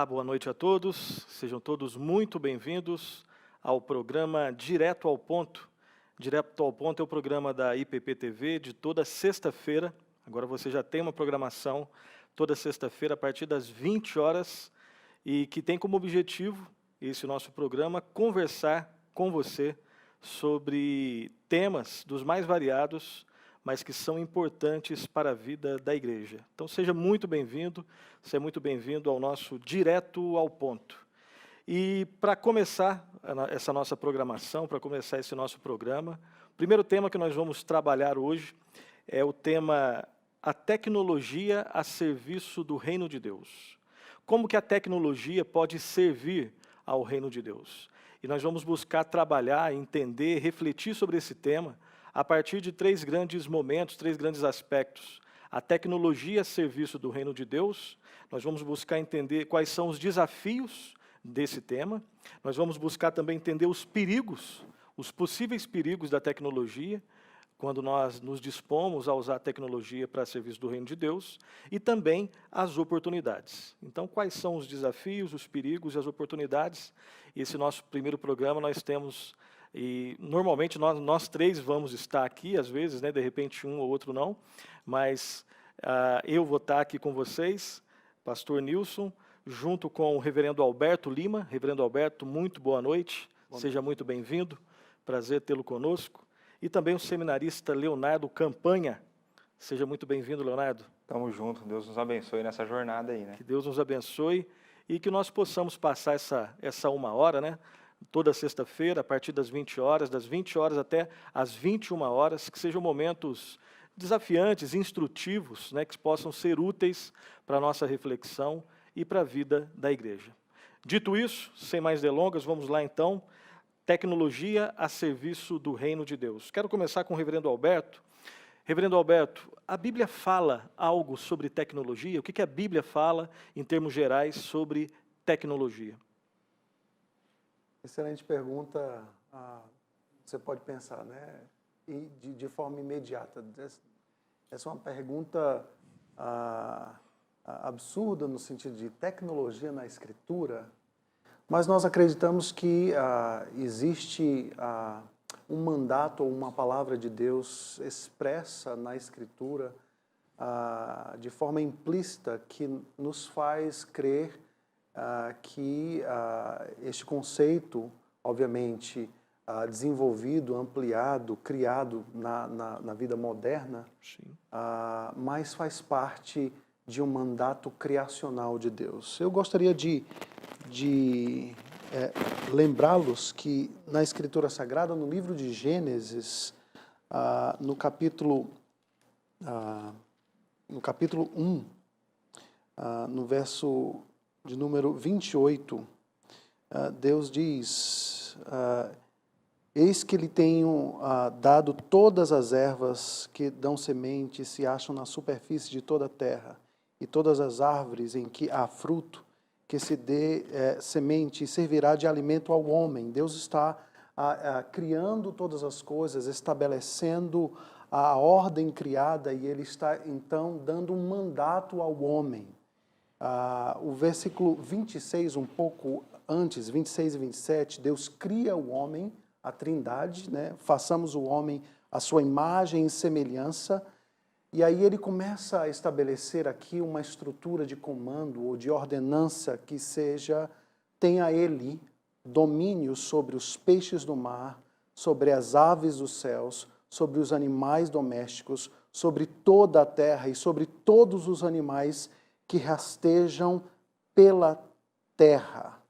Olá, boa noite a todos. Sejam todos muito bem-vindos ao programa Direto ao Ponto. Direto ao Ponto é o programa da IPP TV de toda sexta-feira. Agora você já tem uma programação toda sexta-feira a partir das 20 horas e que tem como objetivo, esse nosso programa, conversar com você sobre temas dos mais variados, mas que são importantes para a vida da igreja. Então seja muito bem-vindo, seja muito bem-vindo ao nosso Direto ao Ponto. E para começar essa nossa programação, para começar esse nosso programa, o primeiro tema que nós vamos trabalhar hoje é o tema a tecnologia a serviço do reino de Deus. Como que a tecnologia pode servir ao reino de Deus? E nós vamos buscar trabalhar, entender, refletir sobre esse tema a partir de três grandes momentos, três grandes aspectos. A tecnologia a serviço do reino de Deus, nós vamos buscar entender quais são os desafios desse tema, nós vamos buscar também entender os perigos, os possíveis perigos da tecnologia, quando nós nos dispomos a usar a tecnologia para serviço do reino de Deus, e também as oportunidades. Então, quais são os desafios, os perigos e as oportunidades? Esse nosso primeiro programa nós temos, e normalmente nós três vamos estar aqui, às vezes, né, de repente um ou outro não, mas eu vou estar aqui com vocês, pastor Nilson, junto com o reverendo Alberto Lima. Reverendo Alberto, muito boa noite, seja muito bem-vindo, prazer tê-lo conosco. E também o seminarista Leonardo Campanha. Seja muito bem-vindo, Leonardo. Tamo junto, Deus nos abençoe nessa jornada aí, né? Que Deus nos abençoe e que nós possamos passar essa uma hora, né? Toda sexta-feira, a partir das 20 horas, das 20 horas até as 21 horas, que sejam momentos desafiantes, instrutivos, né? Que possam ser úteis para a nossa reflexão e para a vida da igreja. Dito isso, sem mais delongas, vamos lá então. Tecnologia a serviço do reino de Deus. Quero começar com o reverendo Alberto. Reverendo Alberto, a Bíblia fala algo sobre tecnologia? O que a Bíblia fala, em termos gerais, sobre tecnologia? Excelente pergunta. Você pode pensar, né? E de forma imediata. Essa é uma pergunta absurda no sentido de tecnologia na Escritura. Mas nós acreditamos que existe um mandato ou uma palavra de Deus expressa na Escritura de forma implícita que nos faz crer que este conceito, obviamente, desenvolvido, ampliado, criado na vida moderna, mas faz parte de um mandato criacional de Deus. Eu gostaria de lembrá-los que na Escritura Sagrada, no livro de Gênesis, no capítulo 1, no verso de número 28, Deus diz, eis que lhe tenho dado todas as ervas que dão semente e se acham na superfície de toda a terra, e todas as árvores em que há fruto, que se dê semente e servirá de alimento ao homem. Deus está criando todas as coisas, estabelecendo a ordem criada, e Ele está, então, dando um mandato ao homem. O versículo 26, um pouco antes, 26 e 27, Deus cria o homem, a trindade, né? Façamos o homem à sua imagem e semelhança. E aí ele começa a estabelecer aqui uma estrutura de comando ou de ordenança que tenha ele domínio sobre os peixes do mar, sobre as aves dos céus, sobre os animais domésticos, sobre toda a terra e sobre todos os animais que rastejam pela terra.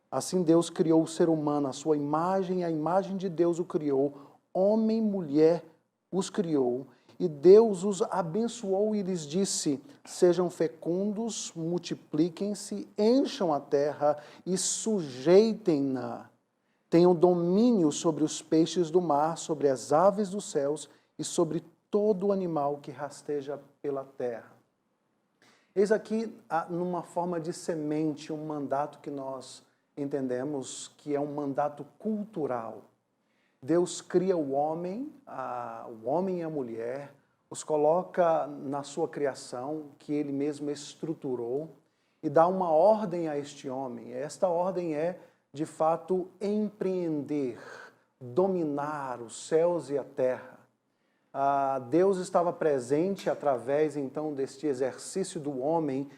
Assim Deus criou o ser humano, a sua imagem, a imagem de Deus o criou, homem e mulher os criou. E Deus os abençoou e lhes disse, sejam fecundos, multipliquem-se, encham a terra e sujeitem-na. Tenham domínio sobre os peixes do mar, sobre as aves dos céus e sobre todo animal que rasteja pela terra. Eis aqui, numa forma de semente, um mandato que nós entendemos que é um mandato cultural. Deus cria o homem e a mulher, os coloca na sua criação, que Ele mesmo estruturou, e dá uma ordem a este homem. Esta ordem é, de fato, empreender, dominar os céus e a terra. Deus estava presente através, então, deste exercício do homem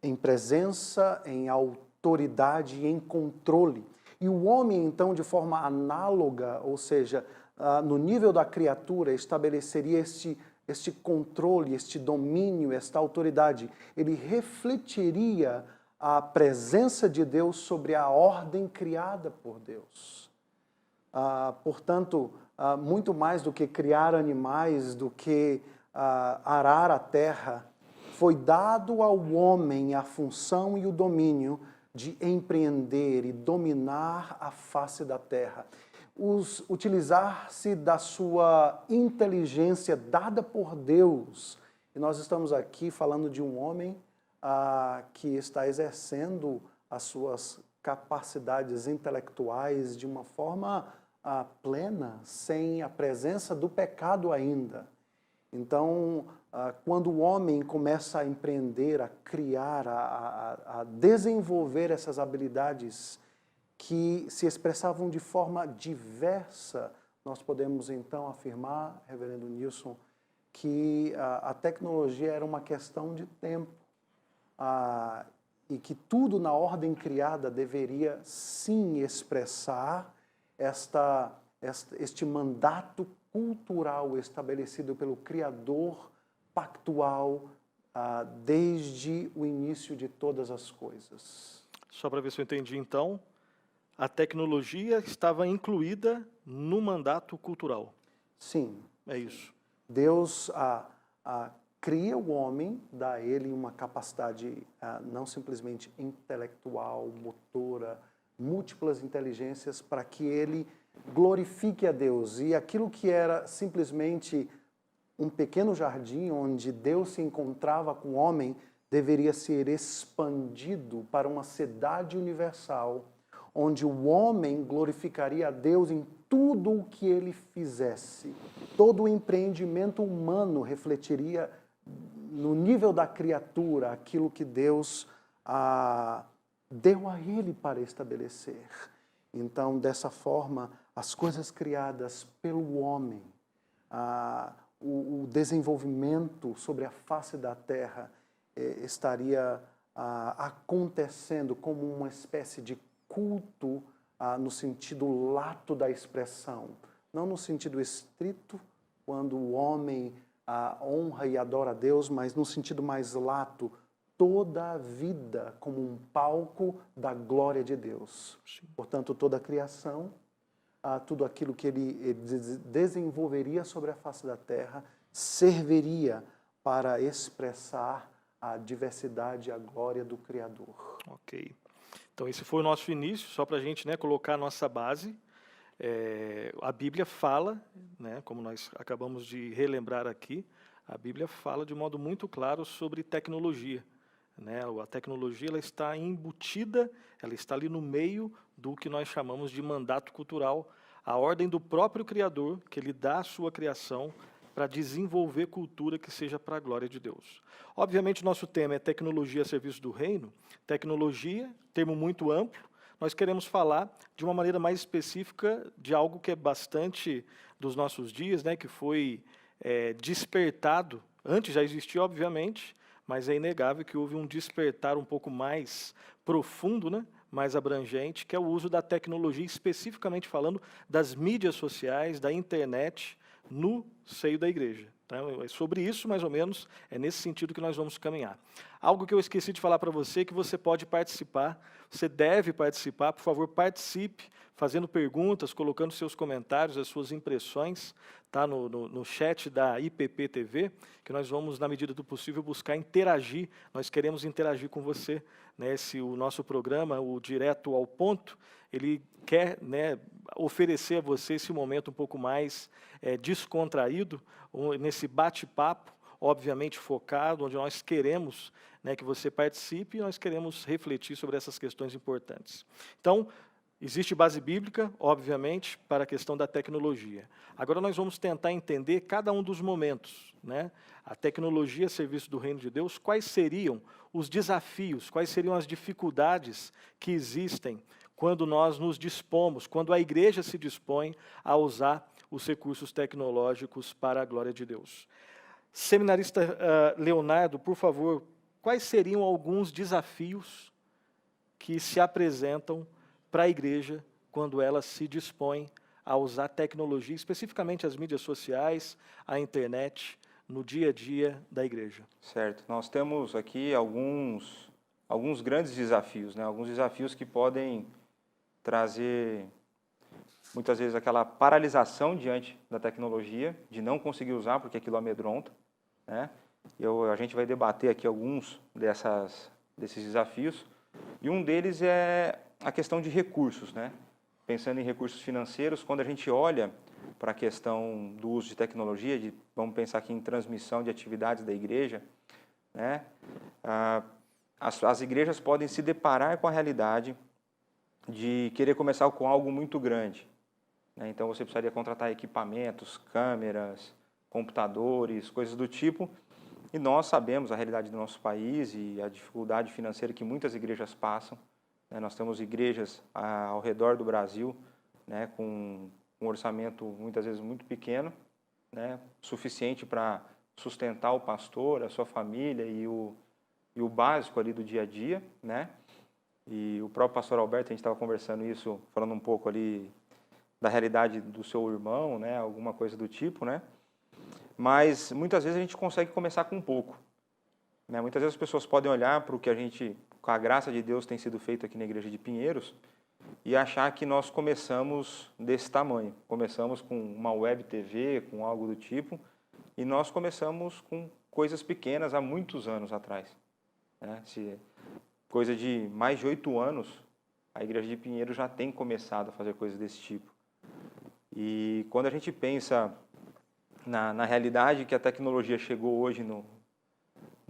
em presença, em autoridade e em controle. E o homem, então, de forma análoga, ou seja, no nível da criatura, estabeleceria este controle, este domínio, esta autoridade. Ele refletiria a presença de Deus sobre a ordem criada por Deus. Portanto, muito mais do que criar animais, do que arar a terra, foi dado ao homem a função e o domínio de empreender e dominar a face da terra. Utilizar-se da sua inteligência dada por Deus. E nós estamos aqui falando de um homem que está exercendo as suas capacidades intelectuais de uma forma plena, sem a presença do pecado ainda. Então, quando o homem começa a empreender, a criar, a desenvolver essas habilidades que se expressavam de forma diversa, nós podemos então afirmar, reverendo Nilson, que a tecnologia era uma questão de tempo e que tudo na ordem criada deveria sim expressar este mandato cultural estabelecido pelo Criador pactual desde o início de todas as coisas. Só para ver se eu entendi, então, a tecnologia estava incluída no mandato cultural. Sim. É isso. Deus cria o homem, dá a ele uma capacidade não simplesmente intelectual, motora, múltiplas inteligências para que ele glorifique a Deus. E aquilo que era simplesmente um pequeno jardim onde Deus se encontrava com o homem deveria ser expandido para uma cidade universal, onde o homem glorificaria a Deus em tudo o que ele fizesse. Todo o empreendimento humano refletiria no nível da criatura aquilo que Deus deu a ele para estabelecer. Então, dessa forma, as coisas criadas pelo homem, o desenvolvimento sobre a face da terra estaria acontecendo como uma espécie de culto no sentido lato da expressão, não no sentido estrito, quando o homem honra e adora a Deus, mas no sentido mais lato, toda a vida como um palco da glória de Deus. Sim. Portanto, toda a criação, tudo aquilo que ele desenvolveria sobre a face da terra, serviria para expressar a diversidade e a glória do Criador. Ok. Então, esse foi o nosso início, só para a gente colocar a nossa base. A Bíblia fala, como nós acabamos de relembrar aqui, a Bíblia fala de modo muito claro sobre tecnologia. A tecnologia ela está embutida, ela está ali no meio do que nós chamamos de mandato cultural, a ordem do próprio Criador, que ele dá a sua criação para desenvolver cultura que seja para a glória de Deus. Obviamente, nosso tema é tecnologia a serviço do reino. Tecnologia, termo muito amplo, nós queremos falar de uma maneira mais específica de algo que é bastante dos nossos dias, que foi despertado, antes já existia, obviamente, mas é inegável que houve um despertar um pouco mais profundo, mais abrangente, que é o uso da tecnologia, especificamente falando das mídias sociais, da internet, no seio da igreja. Então, é sobre isso, mais ou menos, é nesse sentido que nós vamos caminhar. Algo que eu esqueci de falar para você é que você pode participar, você deve participar, por favor, participe, fazendo perguntas, colocando seus comentários, as suas impressões, no chat da IPP TV, que nós vamos, na medida do possível, buscar interagir, nós queremos interagir com você. O nosso programa, o Direto ao Ponto, ele quer oferecer a você esse momento um pouco mais descontraído, nesse bate-papo, obviamente focado, onde nós queremos que você participe e nós queremos refletir sobre essas questões importantes. Então, Existe base bíblica, obviamente, para a questão da tecnologia. Agora nós vamos tentar entender cada um dos momentos, né? A tecnologia a serviço do reino de Deus, quais seriam os desafios, quais seriam as dificuldades que existem quando nós nos dispomos, quando a igreja se dispõe a usar os recursos tecnológicos para a glória de Deus. Seminarista Leonardo, por favor, quais seriam alguns desafios que se apresentam para a igreja quando ela se dispõe a usar tecnologia, especificamente as mídias sociais, a internet, no dia a dia da igreja? Certo. Nós temos aqui alguns grandes desafios, né? Alguns desafios que podem trazer, muitas vezes, aquela paralisação diante da tecnologia, de não conseguir usar porque aquilo amedronta, né? A gente vai debater aqui alguns desses desafios, e um deles é a questão de recursos, né? Pensando em recursos financeiros, quando a gente olha para a questão do uso de tecnologia, vamos pensar aqui em transmissão de atividades da igreja, né? As igrejas podem se deparar com a realidade de querer começar com algo muito grande, né? Então você precisaria contratar equipamentos, câmeras, computadores, coisas do tipo, e nós sabemos a realidade do nosso país e a dificuldade financeira que muitas igrejas passam, né? Nós temos igrejas ao redor do Brasil, né, com um orçamento muitas vezes muito pequeno, né, suficiente para sustentar o pastor, a sua família e o básico ali do dia a dia, né? E o próprio pastor Alberto, a gente estava conversando isso, falando um pouco ali da realidade do seu irmão, né, alguma coisa do tipo, né? Mas muitas vezes a gente consegue começar com pouco, né? Muitas vezes as pessoas podem olhar para o que a gente, com a graça de Deus, tem sido feito aqui na Igreja de Pinheiros e achar que nós começamos desse tamanho. Começamos com uma web TV, com algo do tipo, e nós começamos com coisas pequenas há muitos anos atrás, né? Coisa de mais de 8 anos, a Igreja de Pinheiros já tem começado a fazer coisas desse tipo. E quando a gente pensa na realidade que a tecnologia chegou hoje no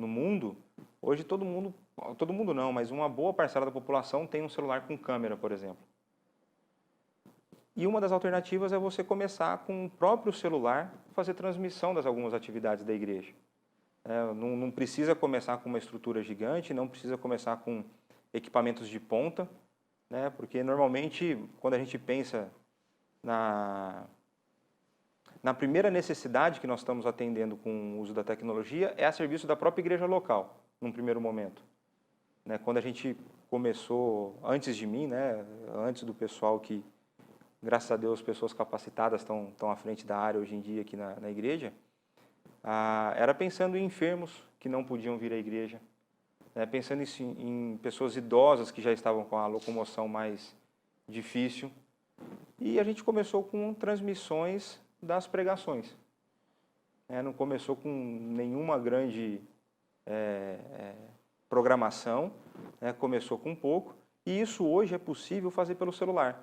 mundo, hoje todo mundo não, mas uma boa parcela da população tem um celular com câmera, por exemplo. E uma das alternativas é você começar com o próprio celular, fazer transmissão das algumas atividades da igreja. Não precisa começar com uma estrutura gigante, não precisa começar com equipamentos de ponta, né? Porque normalmente, quando a gente pensa na primeira necessidade que nós estamos atendendo com o uso da tecnologia, é a serviço da própria igreja local, num primeiro momento, né? Quando a gente começou, antes de mim, né, antes do pessoal que, graças a Deus, pessoas capacitadas estão à frente da área hoje em dia aqui na igreja, era pensando em enfermos que não podiam vir à igreja, né, pensando em pessoas idosas que já estavam com a locomoção mais difícil. E a gente começou com transmissões das pregações. Não começou com nenhuma grande programação, né, começou com pouco, e isso hoje é possível fazer pelo celular.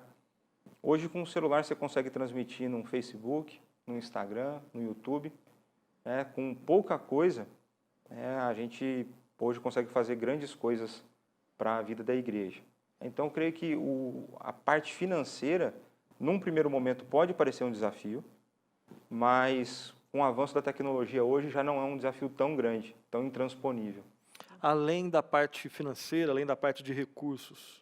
Hoje, com o celular, você consegue transmitir no Facebook, no Instagram, no YouTube. Com pouca coisa, a gente hoje consegue fazer grandes coisas para a vida da igreja. Então, eu creio que a parte financeira, num primeiro momento, pode parecer um desafio, mas com o avanço da tecnologia hoje já não é um desafio tão grande, tão intransponível. Além da parte financeira, além da parte de recursos,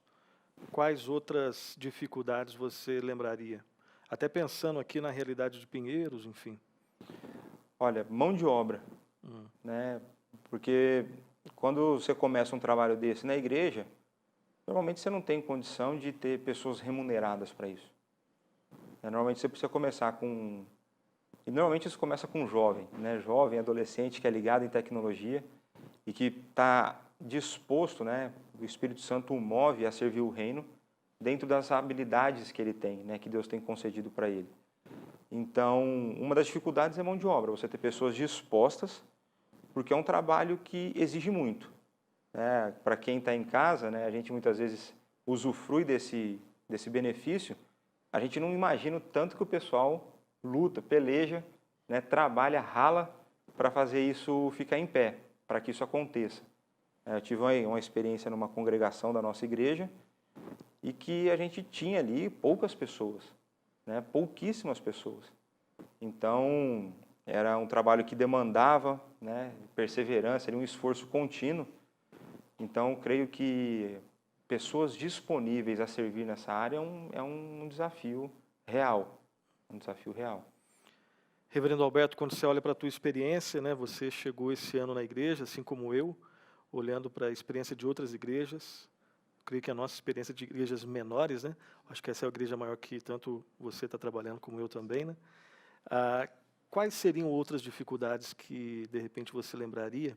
quais outras dificuldades você lembraria? Até pensando aqui na realidade de Pinheiros, enfim. Olha, mão de obra, né? Porque quando você começa um trabalho desse na igreja, normalmente você não tem condição de ter pessoas remuneradas para isso. Normalmente você precisa começar com... E normalmente isso começa com um jovem, né? Jovem, adolescente que é ligado em tecnologia e que está disposto, né? O Espírito Santo o move a servir o reino dentro das habilidades que ele tem, né? Que Deus tem concedido para ele. Então, uma das dificuldades é mão de obra, você ter pessoas dispostas, porque é um trabalho que exige muito. Para quem está em casa, né, a gente muitas vezes usufrui desse benefício, a gente não imagina o tanto que o pessoal luta, peleja, né, trabalha, rala para fazer isso ficar em pé, para que isso aconteça. Eu tive uma experiência numa congregação da nossa igreja, e que a gente tinha ali poucas pessoas, né? Pouquíssimas pessoas. Então, era um trabalho que demandava, né, perseverança, um esforço contínuo. Então, creio que pessoas disponíveis a servir nessa área é um desafio real, um desafio real. Reverendo Alberto, quando você olha para a tua experiência, né, você chegou esse ano na igreja, assim como eu, olhando para a experiência de outras igrejas. Creio que a nossa experiência de igrejas menores, né? Acho que essa é a igreja maior que tanto você está trabalhando como eu também, né? Quais seriam outras dificuldades que, de repente, você lembraria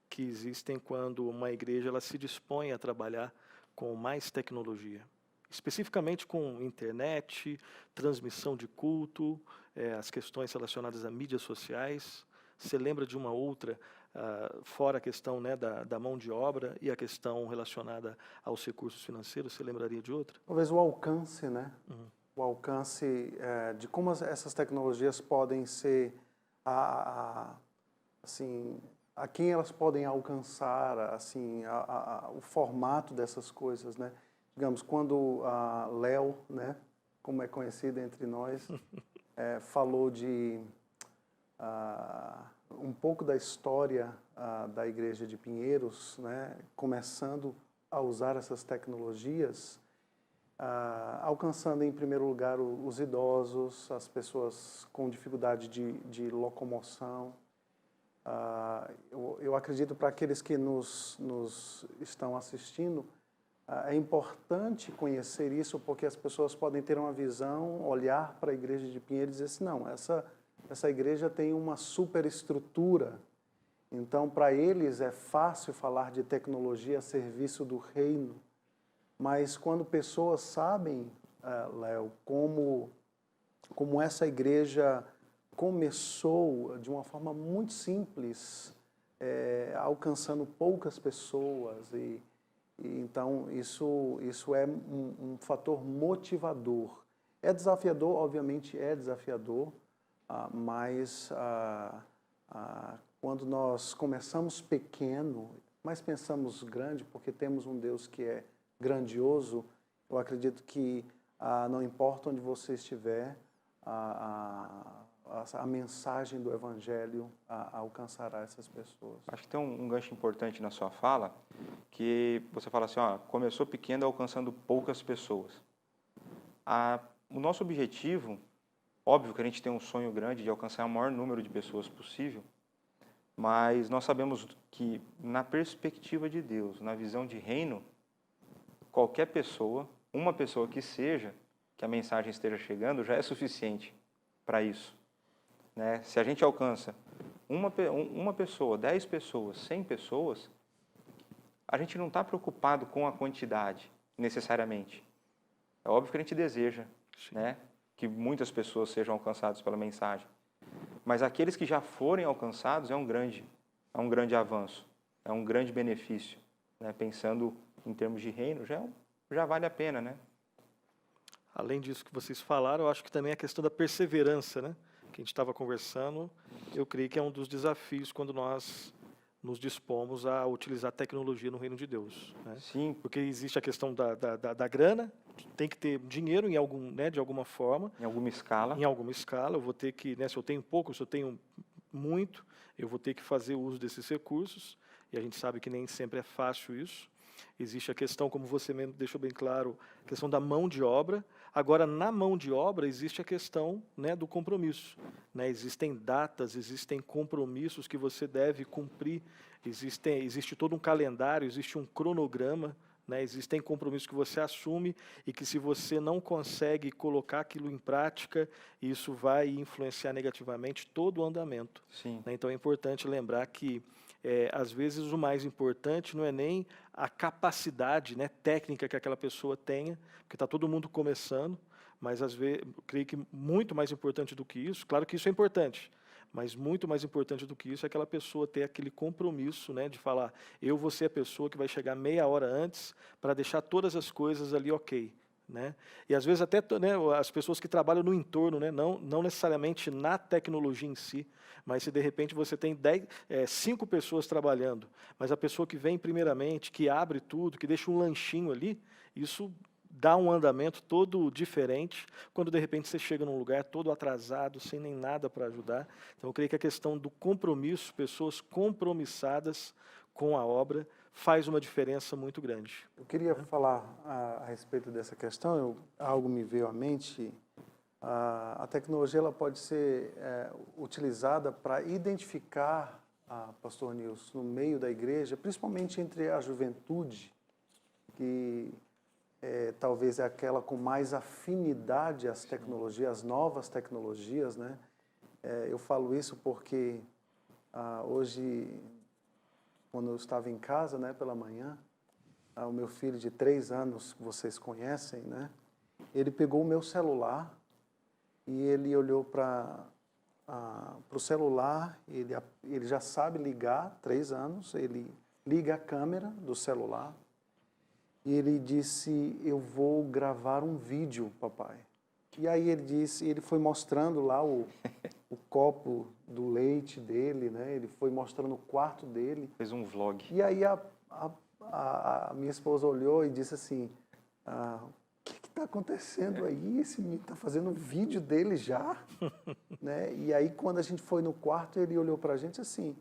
que existem quando uma igreja ela se dispõe a trabalhar com mais tecnologia? Especificamente com internet, transmissão de culto, as questões relacionadas a mídias sociais. Você lembra de uma outra, fora a questão, né, da mão de obra e a questão relacionada aos recursos financeiros? Você lembraria de outra? Talvez o alcance, né? O alcance de como essas tecnologias podem ser, assim, a quem elas podem alcançar, assim, o formato dessas coisas, né? Digamos, quando a Léo, né, como é conhecida entre nós, falou de um pouco da história da Igreja de Pinheiros, né, começando a usar essas tecnologias, alcançando em primeiro lugar os idosos, as pessoas com dificuldade de locomoção. Eu acredito para aqueles que nos estão assistindo, é importante conhecer isso, porque as pessoas podem ter uma visão, olhar para a Igreja de Pinheiros e dizer assim, não, essa igreja tem uma superestrutura, então para eles é fácil falar de tecnologia a serviço do reino, mas quando pessoas sabem, Léo, como essa igreja começou de uma forma muito simples, alcançando poucas pessoas, e então isso é um fator motivador. É desafiador, obviamente é desafiador, mas quando nós começamos pequeno, mas pensamos grande, porque temos um Deus que é grandioso, eu acredito que não importa onde você estiver, a mensagem do Evangelho alcançará essas pessoas. Acho que tem um gancho importante na sua fala, que você fala assim, começou pequeno alcançando poucas pessoas. O nosso objetivo, óbvio que a gente tem um sonho grande de alcançar o maior número de pessoas possível, mas nós sabemos que na perspectiva de Deus, na visão de reino, qualquer pessoa, uma pessoa que seja, que a mensagem esteja chegando, já é suficiente para isso. Né? Se a gente alcança uma pessoa, 10 pessoas, 100 pessoas, a gente não está preocupado com a quantidade, necessariamente. É óbvio que a gente deseja, né, que muitas pessoas sejam alcançadas pela mensagem. Mas aqueles que já forem alcançados é um grande avanço, é um grande benefício. Né? Pensando em termos de reino, já vale a pena, né? Além disso que vocês falaram, eu acho que também a questão da perseverança, né? Que a gente estava conversando, eu creio que é um dos desafios quando nós nos dispomos a utilizar tecnologia no reino de Deus. Né? Sim. Porque existe a questão da grana, tem que ter dinheiro em algum, né, de alguma forma. Em alguma escala. Em alguma escala, eu vou ter que, né, se eu tenho pouco, se eu tenho muito, eu vou ter que fazer uso desses recursos, e a gente sabe que nem sempre é fácil isso. Existe a questão, como você mesmo deixou bem claro, a questão da mão de obra. Agora, na mão de obra, existe a questão, né, do compromisso. Né? Existem datas, existem compromissos que você deve cumprir, existe todo um calendário, existe um cronograma, né? Existem compromissos que você assume e que, se você não consegue colocar aquilo em prática, isso vai influenciar negativamente todo o andamento. Sim. Né? Então, é importante lembrar que, às vezes, o mais importante não é nem a capacidade, né, técnica que aquela pessoa tenha, porque está todo mundo começando, mas, às vezes, eu creio que muito mais importante do que isso, claro que isso é importante, mas muito mais importante do que isso é aquela pessoa ter aquele compromisso, né, de falar, eu vou ser a pessoa que vai chegar meia hora antes para deixar todas as coisas ali ok. Né? E às vezes até, né, as pessoas que trabalham no entorno, né, não necessariamente na tecnologia em si, mas se de repente você tem 5 pessoas trabalhando, mas a pessoa que vem primeiramente, que abre tudo, que deixa um lanchinho ali, isso dá um andamento todo diferente, quando de repente você chega num lugar todo atrasado, sem nem nada para ajudar. Então eu creio que a questão do compromisso, pessoas compromissadas com a obra, faz uma diferença muito grande. Eu queria falar a respeito dessa questão, algo me veio à mente. A tecnologia ela pode ser utilizada para identificar, Pastor Nilson, no meio da igreja, principalmente entre a juventude, que talvez é aquela com mais afinidade às tecnologias, às novas tecnologias, né? Eu falo isso porque hoje, quando eu estava em casa, né, pela manhã, o meu filho de 3 anos, que vocês conhecem, né, ele pegou o meu celular e ele olhou para o celular, ele já sabe ligar, 3 anos, ele liga a câmera do celular e ele disse, eu vou gravar um vídeo, papai. E aí ele foi mostrando lá o copo do leite dele, né? Ele foi mostrando o quarto dele. Fez um vlog. E aí a minha esposa olhou e disse assim, o que está acontecendo aí? Esse menino está fazendo um vídeo dele já? Né? E aí quando a gente foi no quarto, ele olhou para a gente assim,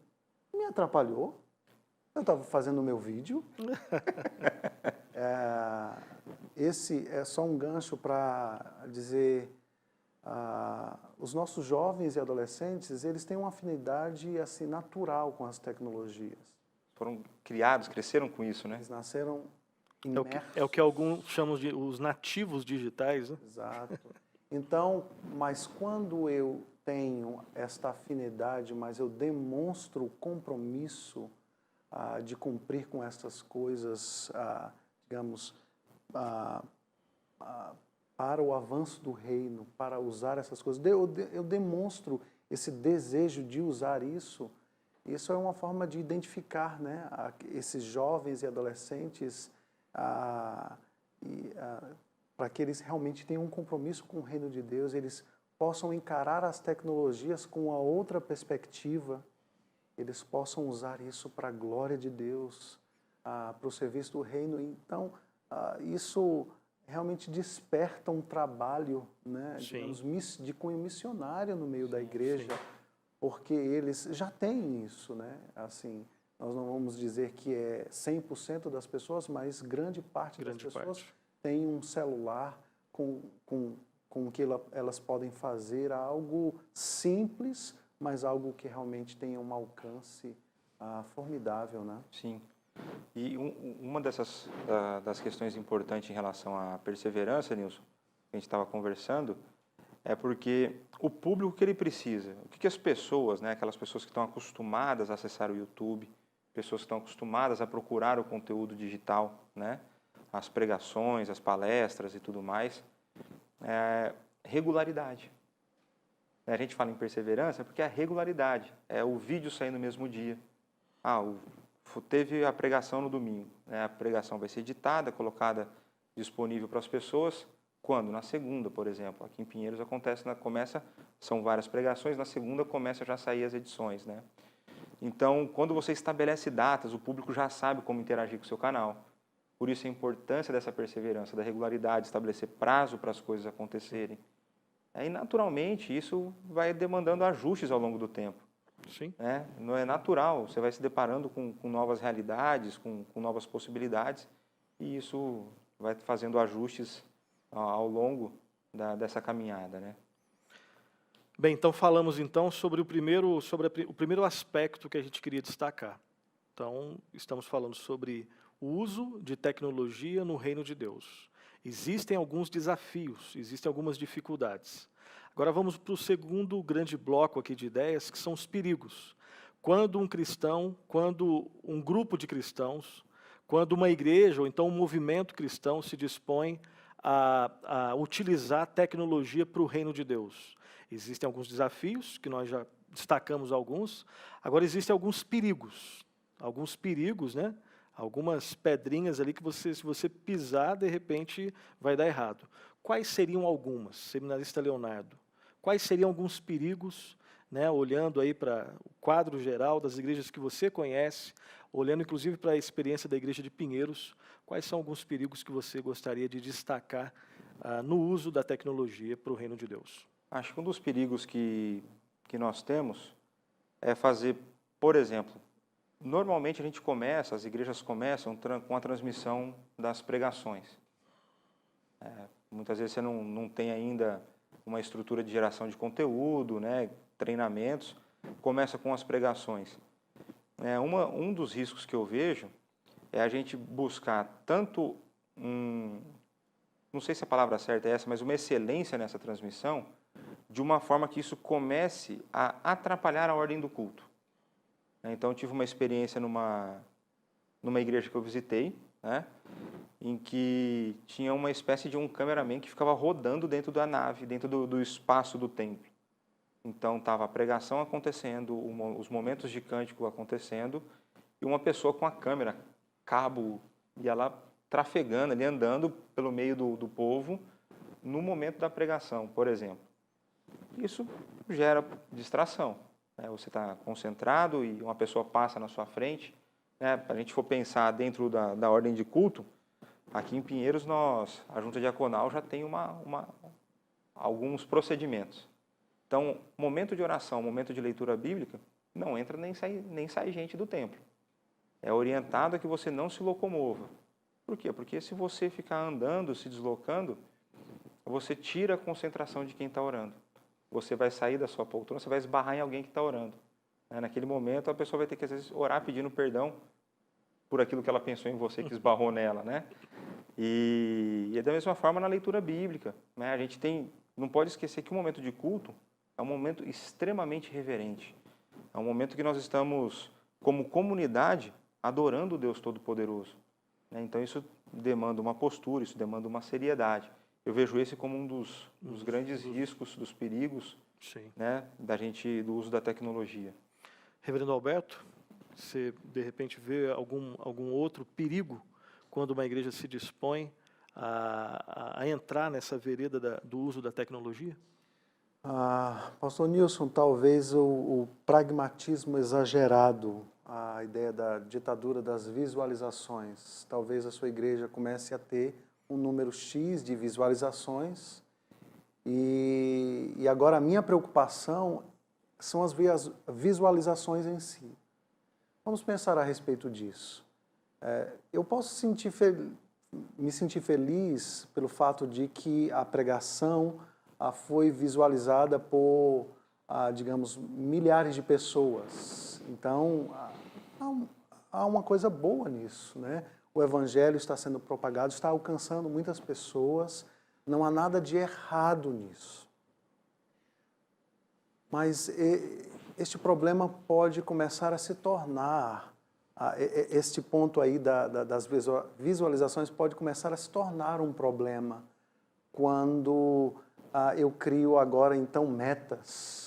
me atrapalhou? Eu estava fazendo o meu vídeo. Esse é só um gancho para dizer, os nossos jovens e adolescentes, eles têm uma afinidade assim natural com as tecnologias. Foram criados, cresceram com isso, né? Eles nasceram imersos. É o que alguns chamam de os nativos digitais, né? Exato. Então, mas quando eu tenho esta afinidade, mas eu demonstro o compromisso de cumprir com essas coisas, digamos, para o avanço do reino, para usar essas coisas, eu demonstro esse desejo de usar isso. Isso é uma forma de identificar, né, esses jovens e adolescentes para que eles realmente tenham um compromisso com o reino de Deus, eles possam encarar as tecnologias com uma outra perspectiva, eles possam usar isso para a glória de Deus, para o serviço do reino. Então, isso realmente desperta um trabalho, né, digamos, de cunho missionário no meio da igreja, porque eles já têm isso, né? Assim, nós não vamos dizer que é 100% das pessoas, mas grande parte das pessoas tem um celular com que elas podem fazer algo simples, mas algo que realmente tenha um alcance formidável, né? Sim. E uma das questões importantes em relação à perseverança, Nilson, que a gente estava conversando, é porque o público que ele precisa, o que as pessoas, né, aquelas pessoas que estão acostumadas a acessar o YouTube, pessoas que estão acostumadas a procurar o conteúdo digital, né, as pregações, as palestras e tudo mais, regularidade. A gente fala em perseverança porque é a regularidade, é o vídeo sair no mesmo dia. Teve a pregação no domingo, né? A pregação vai ser editada, colocada disponível para as pessoas. Quando? Na segunda, por exemplo. Aqui em Pinheiros são várias pregações, na segunda começa já a sair as edições, né? Então, quando você estabelece datas, o público já sabe como interagir com o seu canal. Por isso a importância dessa perseverança, da regularidade, estabelecer prazo para as coisas acontecerem. E naturalmente isso vai demandando ajustes ao longo do tempo. Sim. Não é natural, você vai se deparando com novas realidades, com novas possibilidades, e isso vai fazendo ajustes ao longo dessa caminhada, né? Bem, então falamos sobre o primeiro aspecto que a gente queria destacar. Então, estamos falando sobre o uso de tecnologia no reino de Deus. Existem alguns desafios, existem algumas dificuldades. Agora vamos para o segundo grande bloco aqui de ideias, que são os perigos. Quando um grupo de cristãos, quando uma igreja ou então um movimento cristão se dispõe a utilizar tecnologia para o reino de Deus. Existem alguns desafios, que nós já destacamos alguns. Agora existem alguns perigos, né? Algumas pedrinhas ali que se você pisar, de repente vai dar errado. Quais seriam algumas, seminarista Leonardo? Quais seriam alguns perigos né, olhando aí para o quadro geral das igrejas que você conhece, olhando inclusive para a experiência da igreja de Pinheiros, quais são alguns perigos que você gostaria de destacar no uso da tecnologia para o reino de Deus? Acho que um dos perigos que nós temos é fazer, por exemplo, normalmente a gente começa, as igrejas começam com a transmissão das pregações. Muitas vezes você não tem ainda uma estrutura de geração de conteúdo, né, treinamentos, começa com as pregações. Um dos riscos que eu vejo é a gente buscar tanto não sei se a palavra certa é essa, mas uma excelência nessa transmissão, de uma forma que isso comece a atrapalhar a ordem do culto. Então, eu tive uma experiência numa igreja que eu visitei, né, em que tinha uma espécie de um cameraman que ficava rodando dentro da nave, dentro do espaço do templo. Então, estava a pregação acontecendo, os momentos de cântico acontecendo, e uma pessoa com a câmera, cabo, ia lá trafegando, ali andando pelo meio do povo, no momento da pregação, por exemplo. Isso gera distração. Você está concentrado e uma pessoa passa na sua frente. Para a gente for pensar dentro da ordem de culto, aqui em Pinheiros, a Junta Diaconal já tem alguns procedimentos. Então, momento de oração, momento de leitura bíblica, não entra nem sai gente do templo. É orientado a que você não se locomova. Por quê? Porque se você ficar andando, se deslocando, você tira a concentração de quem está orando. Você vai sair da sua poltrona, você vai esbarrar em alguém que está orando. Naquele momento, a pessoa vai ter que, às vezes, orar pedindo perdão por aquilo que ela pensou em você, que esbarrou nela, né? E é da mesma forma na leitura bíblica. A gente não pode esquecer que o momento de culto é um momento extremamente reverente. É um momento que nós estamos, como comunidade, adorando o Deus Todo-Poderoso. Então, isso demanda uma postura, isso demanda uma seriedade. Eu vejo esse como um dos grandes riscos, dos perigos, né, do uso da tecnologia. Reverendo Alberto, você de repente vê algum outro perigo quando uma igreja se dispõe a entrar nessa vereda do uso da tecnologia? Pastor Nilson, talvez o pragmatismo exagerado, a ideia da ditadura das visualizações. Talvez a sua igreja comece a ter um número X de visualizações e agora a minha preocupação são as visualizações em si. Vamos pensar a respeito disso. Eu posso me sentir feliz pelo fato de que a pregação foi visualizada por, digamos, milhares de pessoas. Então, há uma coisa boa nisso, né? O evangelho está sendo propagado, está alcançando muitas pessoas, não há nada de errado nisso. Mas este problema pode começar a se tornar, este ponto aí das visualizações pode começar a se tornar um problema quando eu crio agora, então, metas.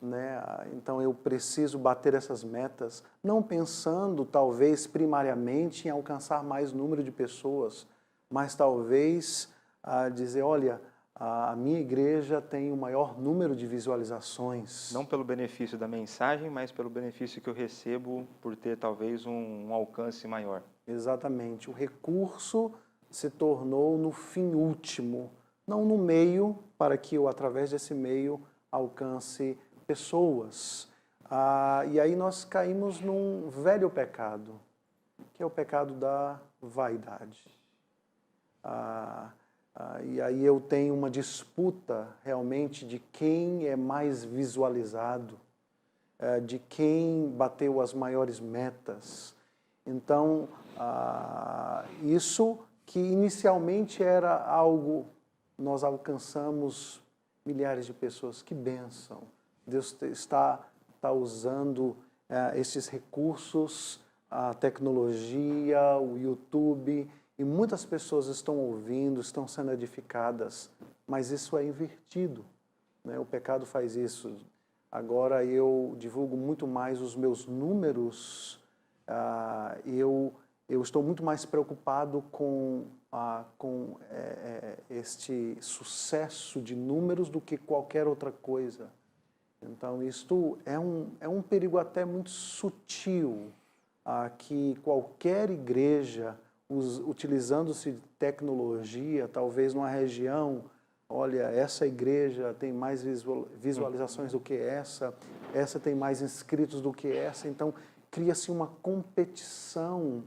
Né? Então, eu preciso bater essas metas, não pensando, talvez, primariamente em alcançar mais número de pessoas, mas talvez dizer, olha, a minha igreja tem o maior número de visualizações. Não pelo benefício da mensagem, mas pelo benefício que eu recebo por ter, talvez, um alcance maior. Exatamente. O recurso se tornou no fim último, não no meio, para que eu, através desse meio, alcance pessoas. E aí nós caímos num velho pecado, que é o pecado da vaidade. E aí eu tenho uma disputa realmente de quem é mais visualizado, de quem bateu as maiores metas. Então, isso que inicialmente era algo, nós alcançamos milhares de pessoas, que bênção. Deus está usando esses recursos, a tecnologia, o YouTube, e muitas pessoas estão ouvindo, estão sendo edificadas, mas isso é invertido, né? O pecado faz isso. Agora eu divulgo muito mais os meus números, eu estou muito mais preocupado com este sucesso de números do que qualquer outra coisa. Então, isto é um perigo até muito sutil, que qualquer igreja, utilizando-se de tecnologia, talvez numa região, olha, essa igreja tem mais visualizações do que essa tem mais inscritos do que essa, então cria-se uma competição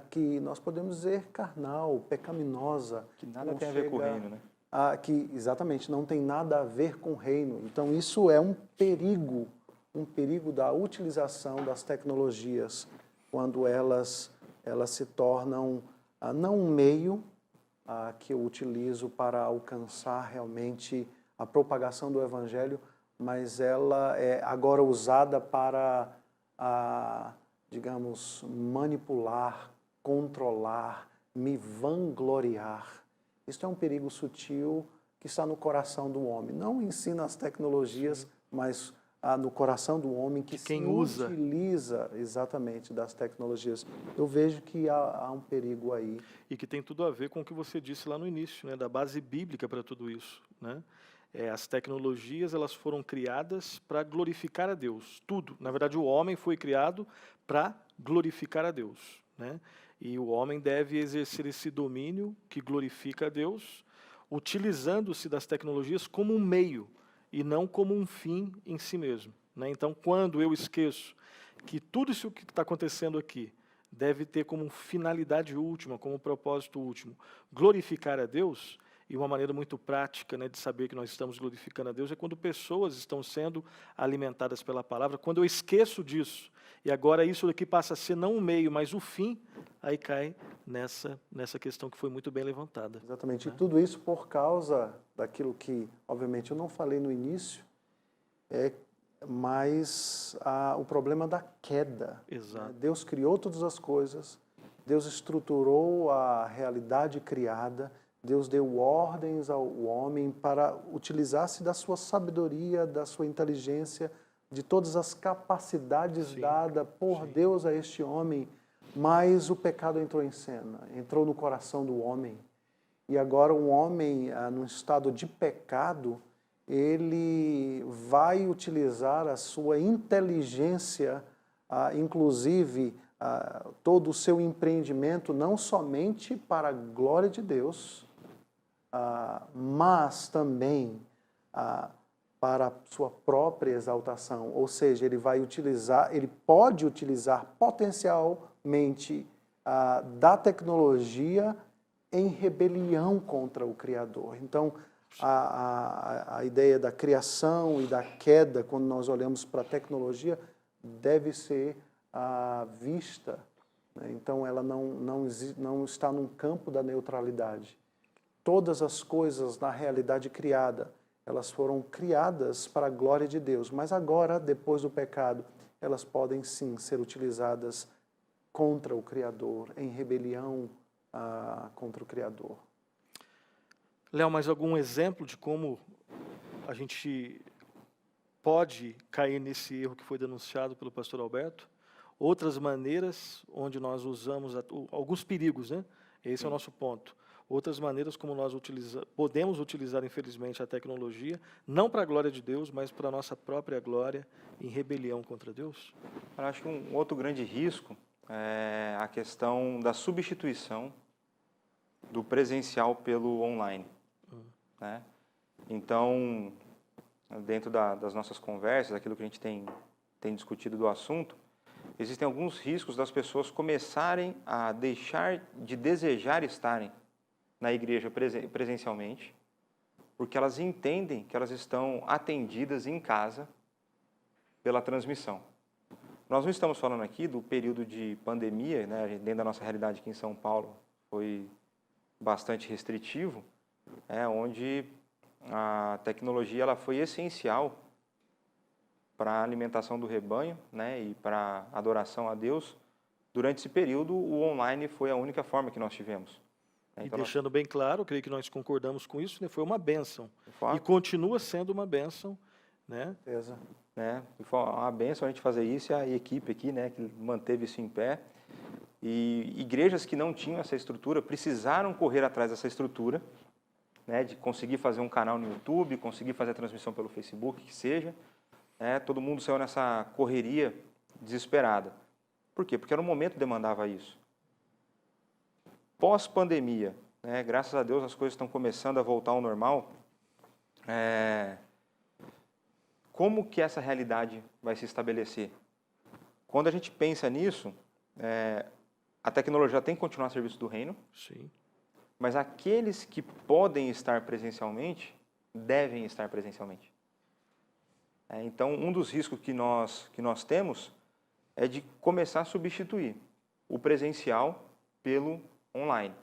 que nós podemos dizer carnal, pecaminosa. Que nada tem a ver com o reino, né? Que exatamente não tem nada a ver com o reino. Então isso é um perigo da utilização das tecnologias quando elas se tornam não um meio que eu utilizo para alcançar realmente a propagação do evangelho, mas ela é agora usada para digamos, manipular, controlar, me vangloriar. Isso é um perigo sutil que está no coração do homem. Não ensina as tecnologias, mas no coração do homem que quem se usa. utiliza exatamente das tecnologias. Eu vejo que há um perigo aí. E que tem tudo a ver com o que você disse lá no início, né, da base bíblica para tudo isso, né? As tecnologias, elas foram criadas para glorificar a Deus, tudo. Na verdade, o homem foi criado para glorificar a Deus, né? E o homem deve exercer esse domínio que glorifica a Deus, utilizando-se das tecnologias como um meio e não como um fim em si mesmo, né? Então, quando eu esqueço que tudo isso que está acontecendo aqui deve ter como finalidade última, como propósito último, glorificar a Deus, e uma maneira muito prática, né, de saber que nós estamos glorificando a Deus é quando pessoas estão sendo alimentadas pela palavra. Quando eu esqueço disso, e agora isso daqui passa a ser não o meio, mas o fim, aí cai nessa questão que foi muito bem levantada. Exatamente. Né? E tudo isso por causa daquilo que, obviamente, eu não falei no início, mas o problema da queda. Exato. Né? Deus criou todas as coisas, Deus estruturou a realidade criada, Deus deu ordens ao homem para utilizar-se da sua sabedoria, da sua inteligência, de todas as capacidades dadas por Deus a este homem, mas o pecado entrou em cena, entrou no coração do homem. E agora um homem, num estado de pecado, ele vai utilizar a sua inteligência, inclusive todo o seu empreendimento, não somente para a glória de Deus, mas também para a sua própria exaltação. Ou seja, ele pode utilizar potencialmente da tecnologia em rebelião contra o Criador. Então, a ideia da criação e da queda, quando nós olhamos para a tecnologia, deve ser vista. Né? Então, ela não está num campo da neutralidade. Todas as coisas na realidade criada, elas foram criadas para a glória de Deus, mas agora, depois do pecado, elas podem sim ser utilizadas contra o Criador, em rebelião contra o Criador. Léo, mais algum exemplo de como a gente pode cair nesse erro que foi denunciado pelo pastor Alberto? Outras maneiras onde nós usamos alguns perigos, né? Esse é o nosso ponto. Outras maneiras como nós podemos utilizar, infelizmente, a tecnologia, não para a glória de Deus, mas para a nossa própria glória, em rebelião contra Deus? Eu acho que um outro grande risco é a questão da substituição do presencial pelo online. Né? Então, dentro das nossas conversas, aquilo que a gente tem discutido do assunto, existem alguns riscos das pessoas começarem a deixar de desejar estarem na igreja presencialmente, porque elas entendem que elas estão atendidas em casa pela transmissão. Nós não estamos falando aqui do período de pandemia, né? Dentro da nossa realidade aqui em São Paulo foi bastante restritivo, onde a tecnologia ela foi essencial para a alimentação do rebanho, né? E para a adoração a Deus. Durante esse período, o online foi a única forma que nós tivemos. E deixando bem claro, creio que nós concordamos com isso, né? Foi uma bênção. E continua sendo uma bênção, né? Foi uma bênção a gente fazer isso, e a equipe aqui, né, que manteve isso em pé. E igrejas que não tinham essa estrutura precisaram correr atrás dessa estrutura, né, de conseguir fazer um canal no YouTube, conseguir fazer a transmissão pelo Facebook, que seja, todo mundo saiu nessa correria desesperada. Por quê? Porque era um momento que demandava isso. Pós-pandemia, graças a Deus as coisas estão começando a voltar ao normal. Como que essa realidade vai se estabelecer? Quando a gente pensa nisso, a tecnologia tem que continuar a serviço do reino, Sim. mas aqueles que podem estar presencialmente, devem estar presencialmente. Então, um dos riscos que nós temos é de começar a substituir o presencial pelo online.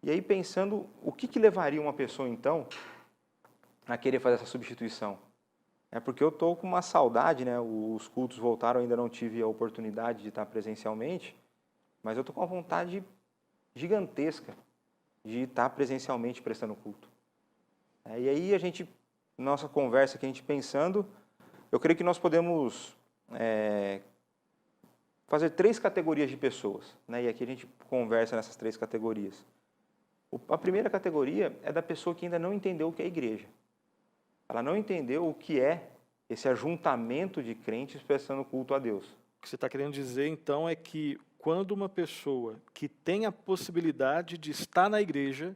E aí, pensando, o que levaria uma pessoa, então, a querer fazer essa substituição? Porque eu estou com uma saudade, os cultos voltaram, ainda não tive a oportunidade de estar presencialmente, mas eu estou com uma vontade gigantesca de estar presencialmente prestando culto. E aí, nossa conversa aqui, a gente pensando, eu creio que nós podemos fazer 3 categorias de pessoas. E aqui a gente conversa nessas 3 categorias. A primeira categoria é da pessoa que ainda não entendeu o que é a igreja. Ela não entendeu o que é esse ajuntamento de crentes prestando culto a Deus. O que você está querendo dizer, então, é que quando uma pessoa que tem a possibilidade de estar na igreja,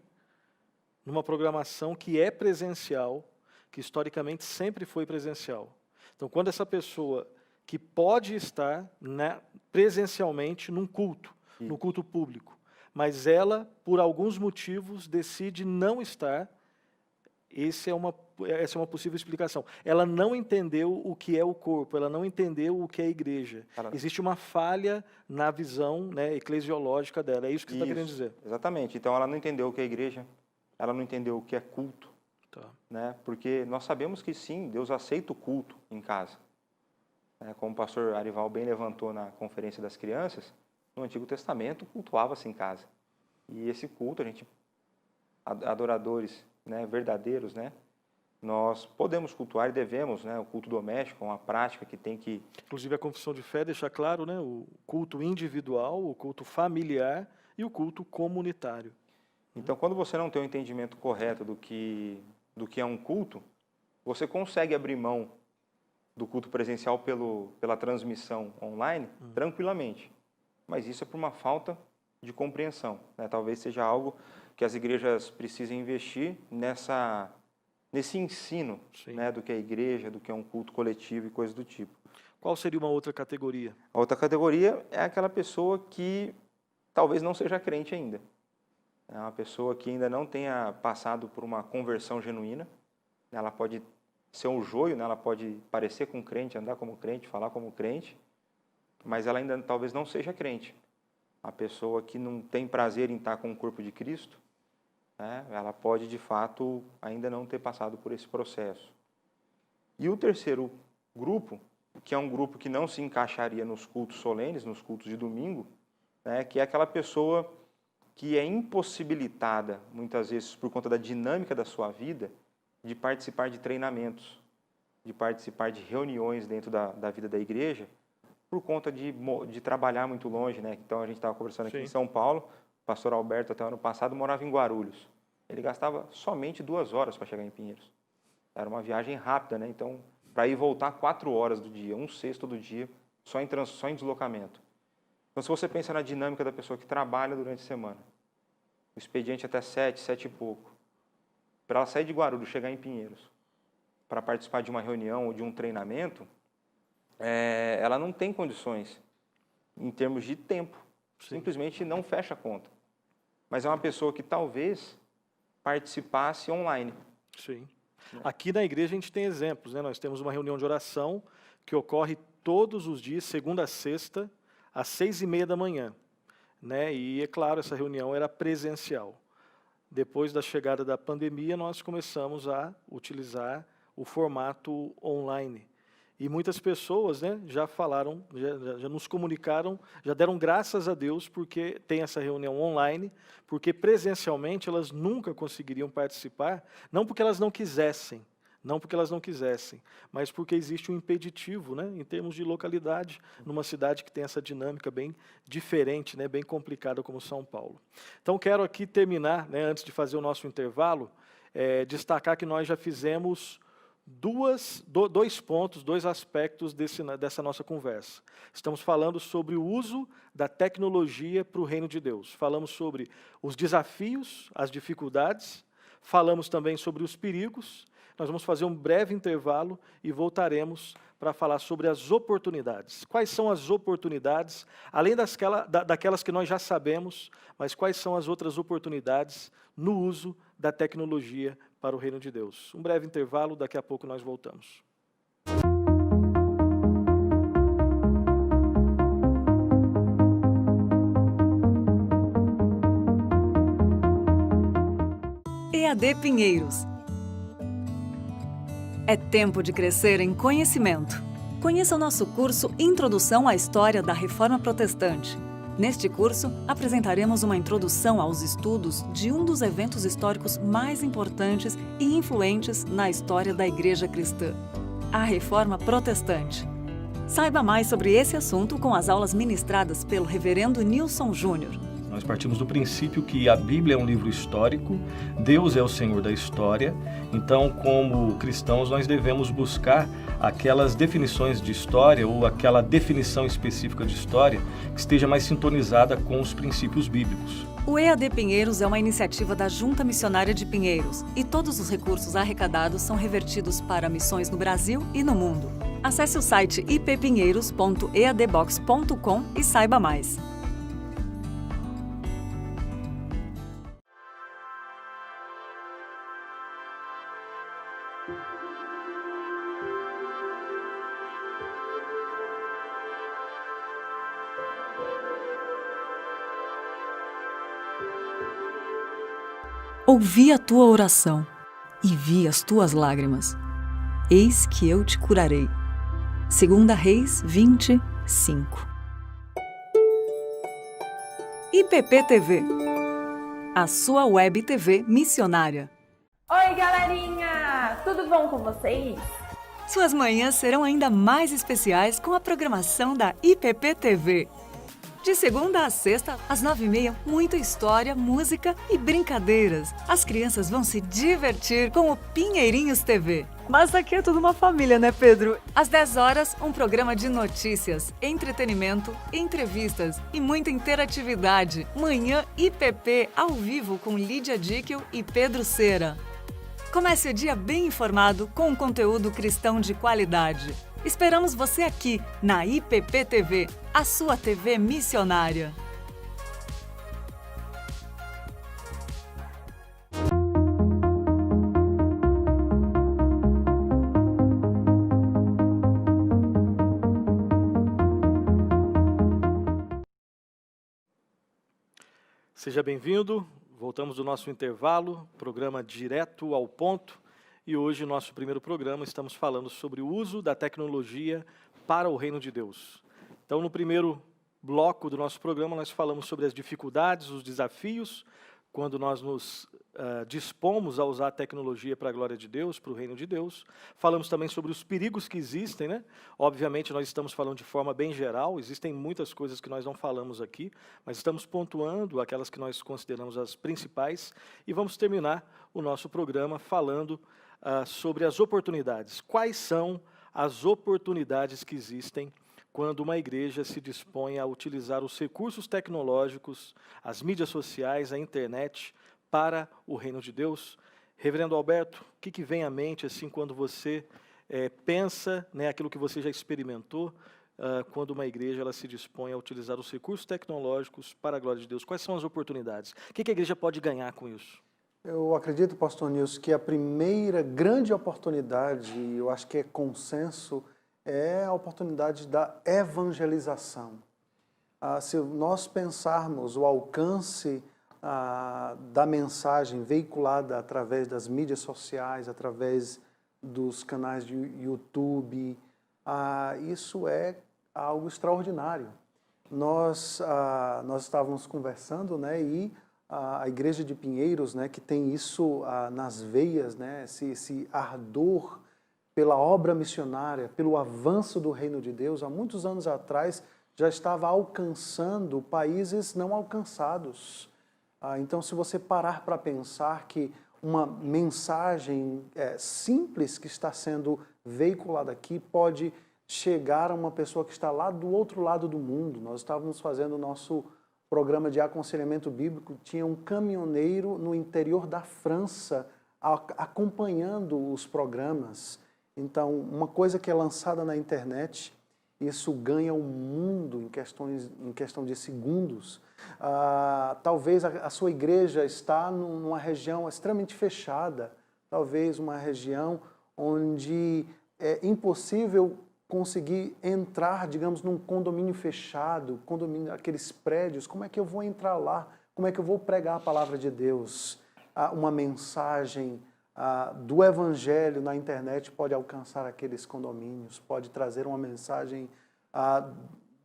numa programação que é presencial, que historicamente sempre foi presencial. Então, quando essa pessoa que pode estar presencialmente num culto, no culto público, mas ela, por alguns motivos, decide não estar, essa é uma possível explicação. Ela não entendeu o que é o corpo, ela não entendeu o que é a igreja. Existe uma falha na visão eclesiológica dela. É isso que você está querendo dizer. Exatamente. Então, ela não entendeu o que é a igreja, ela não entendeu o que é culto. Tá. Porque nós sabemos que sim, Deus aceita o culto em casa. Como o pastor Arival bem levantou na Conferência das Crianças, no Antigo Testamento cultuava-se em casa. E esse culto, adoradores verdadeiros, nós podemos cultuar e devemos, o culto doméstico, uma prática que tem que... Inclusive a confissão de fé deixa claro, o culto individual, o culto familiar e o culto comunitário. Então, quando você não tem o entendimento correto do que é um culto, você consegue abrir mão do culto presencial pela transmissão online tranquilamente. Mas isso é por uma falta de compreensão. Talvez seja algo que as igrejas precisem investir nesse ensino do que é a igreja, do que é um culto coletivo e coisas do tipo. Qual seria uma outra categoria? A outra categoria é aquela pessoa que talvez não seja crente ainda. É uma pessoa que ainda não tenha passado por uma conversão genuína. Ela pode ser um joio, ela pode parecer com crente, andar como crente, falar como crente, mas ela ainda talvez não seja crente. A pessoa que não tem prazer em estar com o corpo de Cristo, ela pode, de fato, ainda não ter passado por esse processo. E o terceiro grupo, que é um grupo que não se encaixaria nos cultos solenes, nos cultos de domingo, que é aquela pessoa que é impossibilitada, muitas vezes por conta da dinâmica da sua vida, de participar de treinamentos, de participar de reuniões dentro da vida da igreja, por conta de trabalhar muito longe. Então, a gente estava conversando aqui em São Paulo, o pastor Alberto, até o ano passado, morava em Guarulhos. Ele gastava somente 2 horas para chegar em Pinheiros. Era uma viagem rápida, Então, para ir e voltar 4 horas do dia, 1/6 do dia, só em deslocamento. Então, se você pensa na dinâmica da pessoa que trabalha durante a semana, o expediente até 7, 7 e pouco, para ela sair de Guarulhos, chegar em Pinheiros, para participar de uma reunião ou de um treinamento, ela não tem condições em termos de tempo. Simplesmente não fecha a conta. Mas é uma pessoa que talvez participasse online. Sim. Aqui na igreja a gente tem exemplos. Nós temos uma reunião de oração que ocorre todos os dias, segunda a sexta, às 6:30 da manhã. E, é claro, essa reunião era presencial. Depois da chegada da pandemia, nós começamos a utilizar o formato online. E muitas pessoas já falaram, já nos comunicaram, já deram graças a Deus porque tem essa reunião online, porque presencialmente elas nunca conseguiriam participar, não porque elas não quisessem, mas porque existe um impeditivo, em termos de localidade, numa cidade que tem essa dinâmica bem diferente, bem complicada como São Paulo. Então, quero aqui terminar, antes de fazer o nosso intervalo, destacar que nós já fizemos dois pontos, dois aspectos dessa nossa conversa. Estamos falando sobre o uso da tecnologia para o reino de Deus. Falamos sobre os desafios, as dificuldades, falamos também sobre os perigos. Nós vamos fazer um breve intervalo e voltaremos para falar sobre as oportunidades. Quais são as oportunidades, além daquelas que nós já sabemos, mas quais são as outras oportunidades no uso da tecnologia para o reino de Deus? Um breve intervalo, daqui a pouco nós voltamos. EAD Pinheiros. É tempo de crescer em conhecimento. Conheça o nosso curso Introdução à História da Reforma Protestante. Neste curso, apresentaremos uma introdução aos estudos de um dos eventos históricos mais importantes e influentes na história da Igreja Cristã, a Reforma Protestante. Saiba mais sobre esse assunto com as aulas ministradas pelo Reverendo Nilson Júnior. Nós partimos do princípio que a Bíblia é um livro histórico, Deus é o Senhor da história, então, como cristãos, nós devemos buscar aquelas definições de história ou aquela definição específica de história que esteja mais sintonizada com os princípios bíblicos. O EAD Pinheiros é uma iniciativa da Junta Missionária de Pinheiros e todos os recursos arrecadados são revertidos para missões no Brasil e no mundo. Acesse o site ippinheiros.eadbox.com e saiba mais. Ouvi a tua oração e vi as tuas lágrimas. Eis que eu te curarei. 2 Reis 20:5. IPP-TV, a sua web TV missionária. Oi, galerinha! Tudo bom com vocês? Suas manhãs serão ainda mais especiais com a programação da IPP-TV. De segunda a sexta, às 9h30, muita história, música e brincadeiras. As crianças vão se divertir com o Pinheirinhos TV. Mas aqui é tudo uma família, né, Pedro? Às 10 horas, um programa de notícias, entretenimento, entrevistas e muita interatividade. Manhã IPP, ao vivo com Lídia Dickel e Pedro Cera. Comece o dia bem informado com um conteúdo cristão de qualidade. Esperamos você aqui na IPP-TV, a sua TV missionária. Seja bem-vindo, voltamos do nosso intervalo, programa Direto ao Ponto. E hoje, nosso primeiro programa, estamos falando sobre o uso da tecnologia para o reino de Deus. Então, no primeiro bloco do nosso programa, nós falamos sobre as dificuldades, os desafios, quando nós nos dispomos a usar a tecnologia para a glória de Deus, para o reino de Deus. Falamos também sobre os perigos que existem, né? Obviamente, nós estamos falando de forma bem geral, existem muitas coisas que nós não falamos aqui, mas estamos pontuando aquelas que nós consideramos as principais, e vamos terminar o nosso programa falando sobre as oportunidades. Quais são as oportunidades que existem quando uma igreja se dispõe a utilizar os recursos tecnológicos, as mídias sociais, a internet, para o reino de Deus? Reverendo Alberto, o que vem à mente assim quando você pensa, né, aquilo que você já experimentou, quando uma igreja ela se dispõe a utilizar os recursos tecnológicos para a glória de Deus? Quais são as oportunidades? O que a igreja pode ganhar com isso? Eu acredito, pastor Nilson, que a primeira grande oportunidade, e eu acho que é consenso, é a oportunidade da evangelização. Se nós pensarmos o alcance da mensagem veiculada através das mídias sociais, através dos canais de YouTube, isso é algo extraordinário. Nós estávamos conversando, né, e a Igreja de Pinheiros, né, que tem isso nas veias, né, esse ardor pela obra missionária, pelo avanço do reino de Deus, há muitos anos atrás já estava alcançando países não alcançados. Então, se você parar para pensar que uma mensagem simples que está sendo veiculada aqui pode chegar a uma pessoa que está lá do outro lado do mundo. Nós estávamos fazendo o nosso programa de aconselhamento bíblico, tinha um caminhoneiro no interior da França acompanhando os programas. Então, uma coisa que é lançada na internet, isso ganha o mundo em questão de segundos. Talvez a sua igreja está numa região extremamente fechada, talvez uma região onde é impossível conseguir entrar, digamos, num condomínio fechado, aqueles prédios. Como é que eu vou entrar lá? Como é que eu vou pregar a palavra de Deus? Uma mensagem do Evangelho na internet pode alcançar aqueles condomínios, pode trazer uma mensagem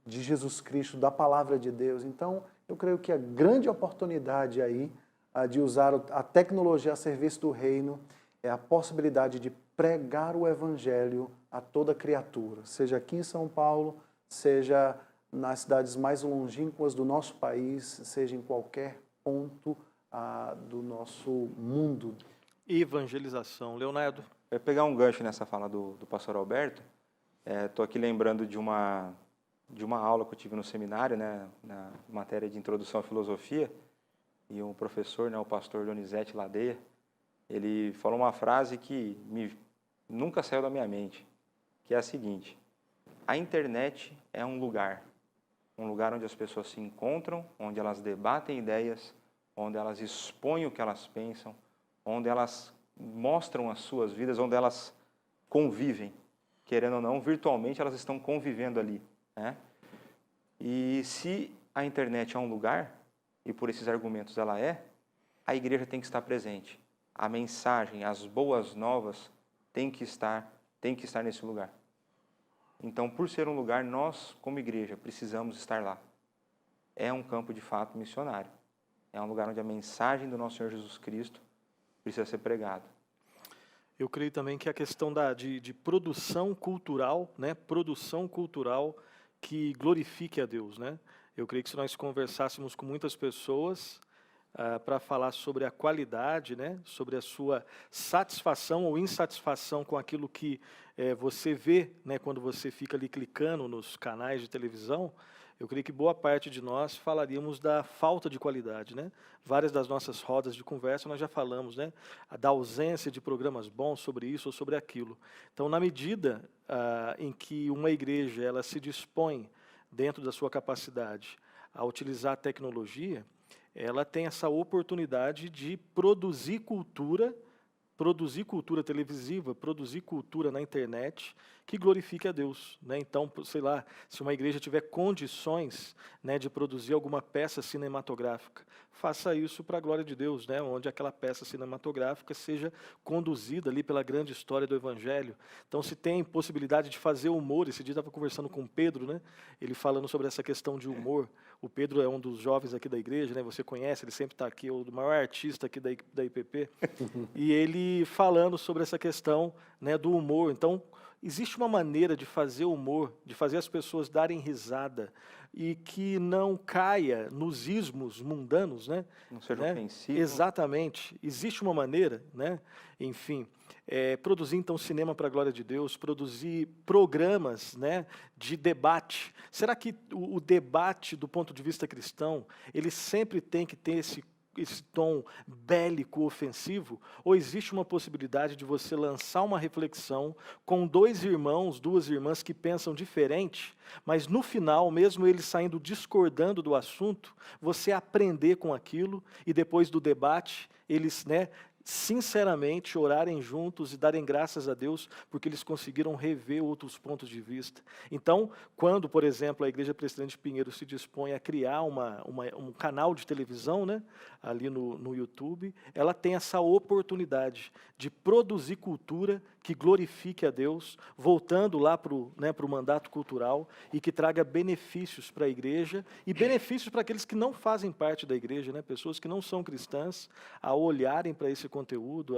de Jesus Cristo, da palavra de Deus. Então, eu creio que a grande oportunidade aí de usar a tecnologia a serviço do reino é a possibilidade de pregar o Evangelho a toda criatura, seja aqui em São Paulo, seja nas cidades mais longínquas do nosso país, seja em qualquer ponto do nosso mundo. Evangelização. Leonardo? Eu ia pegar um gancho nessa fala do pastor Alberto. Estou aqui lembrando de uma aula que eu tive no seminário, né, na matéria de Introdução à Filosofia, e um professor, né, o pastor Donizete Ladeia, ele falou uma frase que nunca saiu da minha mente, que é a seguinte: a internet é um lugar onde as pessoas se encontram, onde elas debatem ideias, onde elas expõem o que elas pensam, onde elas mostram as suas vidas, onde elas convivem. Querendo ou não, virtualmente elas estão convivendo ali, né? E se a internet é um lugar, e por esses argumentos ela a igreja tem que estar presente. A mensagem, as boas novas tem que estar nesse lugar. Então, por ser um lugar, nós, como igreja, precisamos estar lá. É um campo, de fato, missionário. É um lugar onde a mensagem do nosso Senhor Jesus Cristo precisa ser pregada. Eu creio também que a questão de produção cultural, né? Produção cultural que glorifique a Deus, né? Eu creio que se nós conversássemos com muitas pessoas para falar sobre a qualidade, né? Sobre a sua satisfação ou insatisfação com aquilo que você vê, né? Quando você fica ali clicando nos canais de televisão, eu creio que boa parte de nós falaríamos da falta de qualidade, né? Várias das nossas rodas de conversa nós já falamos, né? Da ausência de programas bons sobre isso ou sobre aquilo. Então, na medida em que uma igreja ela se dispõe, dentro da sua capacidade, a utilizar a tecnologia, ela tem essa oportunidade de produzir cultura televisiva, produzir cultura na internet que glorifique a Deus, né? Então, sei lá, se uma igreja tiver condições, né, de produzir alguma peça cinematográfica, faça isso para a glória de Deus, né? Onde aquela peça cinematográfica seja conduzida ali pela grande história do Evangelho. Então, se tem possibilidade de fazer humor, esse dia eu estava conversando com o Pedro, né? Ele falando sobre essa questão de humor. O Pedro é um dos jovens aqui da igreja, né? Você conhece, ele sempre está aqui, é o maior artista aqui da IPP. E ele falando sobre essa questão, né, do humor. Então, existe uma maneira de fazer humor, de fazer as pessoas darem risada e que não caia nos ismos mundanos, né? Não seja né? ofensivo. Exatamente. Existe uma maneira, né? Enfim, produzir então cinema para a glória de Deus, produzir programas, né, de debate. Será que o debate do ponto de vista cristão, ele sempre tem que ter esse tom bélico, ofensivo, ou existe uma possibilidade de você lançar uma reflexão com dois irmãos, duas irmãs que pensam diferente, mas no final, mesmo eles saindo discordando do assunto, você aprender com aquilo e depois do debate, eles, né, sinceramente orarem juntos e darem graças a Deus porque eles conseguiram rever outros pontos de vista. Então, quando, por exemplo, a Igreja Presbiteriana de Pinheiro se dispõe a criar um canal de televisão, né, ali no YouTube, ela tem essa oportunidade de produzir cultura que glorifique a Deus, voltando lá para o mandato cultural e que traga benefícios para a igreja e benefícios para aqueles que não fazem parte da igreja, né, pessoas que não são cristãs, a olharem para esse conteúdo,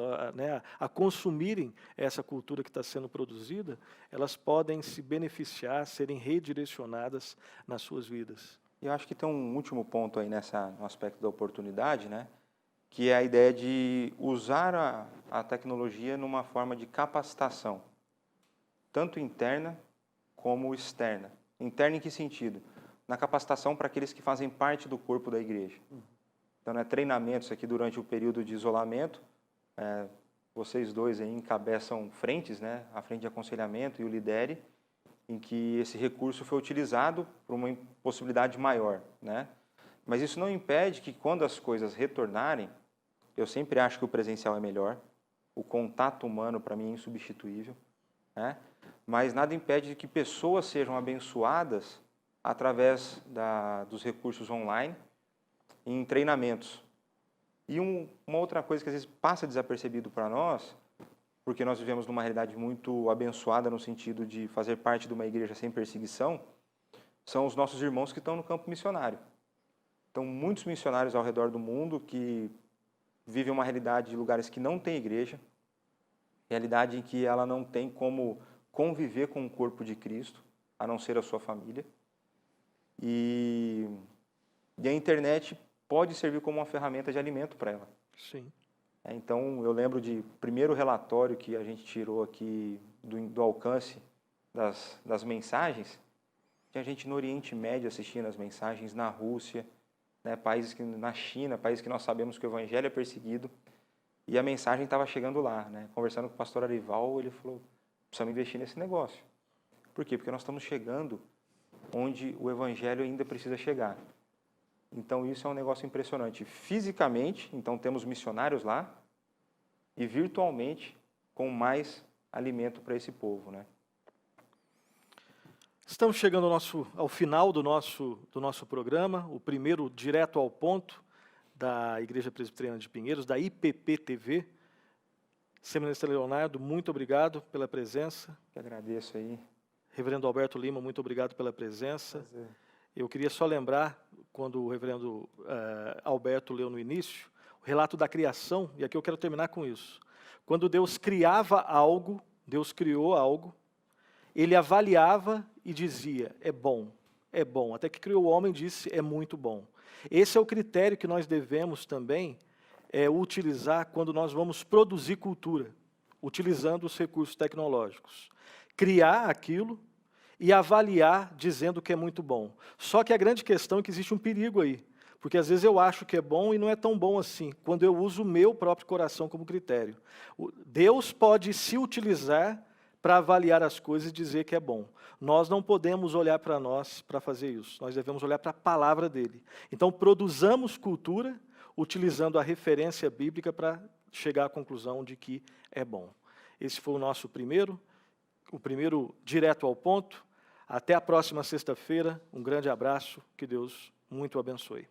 a consumirem essa cultura que está sendo produzida, elas podem se beneficiar, serem redirecionadas nas suas vidas. Eu acho que tem um último ponto aí no aspecto da oportunidade, né? que é a ideia de usar a tecnologia numa forma de capacitação, tanto interna como externa. Interna em que sentido? Na capacitação para aqueles que fazem parte do corpo da igreja. Então, treinamentos aqui durante o período de isolamento, vocês dois aí encabeçam frentes, né, a frente de aconselhamento e o lidere, em que esse recurso foi utilizado por uma possibilidade maior, né? Mas isso não impede que quando as coisas retornarem, eu sempre acho que o presencial é melhor, o contato humano para mim é insubstituível, né? Mas nada impede de que pessoas sejam abençoadas através dos recursos online em treinamentos. E uma outra coisa que às vezes passa desapercebido para nós, porque nós vivemos numa realidade muito abençoada no sentido de fazer parte de uma igreja sem perseguição, são os nossos irmãos que estão no campo missionário. Então, muitos missionários ao redor do mundo que vivem uma realidade de lugares que não tem igreja, realidade em que ela não tem como conviver com o corpo de Cristo, a não ser a sua família. E a internet pode servir como uma ferramenta de alimento para ela. Sim. Então, eu lembro de primeiro relatório que a gente tirou aqui do alcance das mensagens, tinha gente no Oriente Médio assistindo as mensagens, na Rússia, né, na China, países que nós sabemos que o evangelho é perseguido, e a mensagem estava chegando lá, né? Conversando com o pastor Arival, ele falou, precisamos investir nesse negócio. Por quê? Porque nós estamos chegando onde o evangelho ainda precisa chegar. Então, isso é um negócio impressionante. Fisicamente, então, temos missionários lá, e virtualmente, com mais alimento para esse povo, né? Estamos chegando ao final do nosso programa, o primeiro direto ao ponto da Igreja Presbiteriana de Pinheiros, da IPP-TV. Seminarista Leonardo, muito obrigado pela presença. Eu agradeço aí. Reverendo Alberto Lima, muito obrigado pela presença. Prazer. Eu queria só lembrar, quando o reverendo Alberto leu no início, o relato da criação, e aqui eu quero terminar com isso. Quando Deus criava algo, Deus criou algo, ele avaliava e dizia, é bom, até que criou o homem e disse, é muito bom. Esse é o critério que nós devemos também utilizar quando nós vamos produzir cultura, utilizando os recursos tecnológicos. Criar aquilo e avaliar dizendo que é muito bom. Só que a grande questão é que existe um perigo aí, porque às vezes eu acho que é bom e não é tão bom assim, quando eu uso o meu próprio coração como critério. Deus pode se utilizar para avaliar as coisas e dizer que é bom. Nós não podemos olhar para nós para fazer isso, nós devemos olhar para a palavra dele. Então, produzamos cultura utilizando a referência bíblica para chegar à conclusão de que é bom. Esse foi o primeiro direto ao ponto. Até a próxima sexta-feira, um grande abraço, que Deus muito abençoe.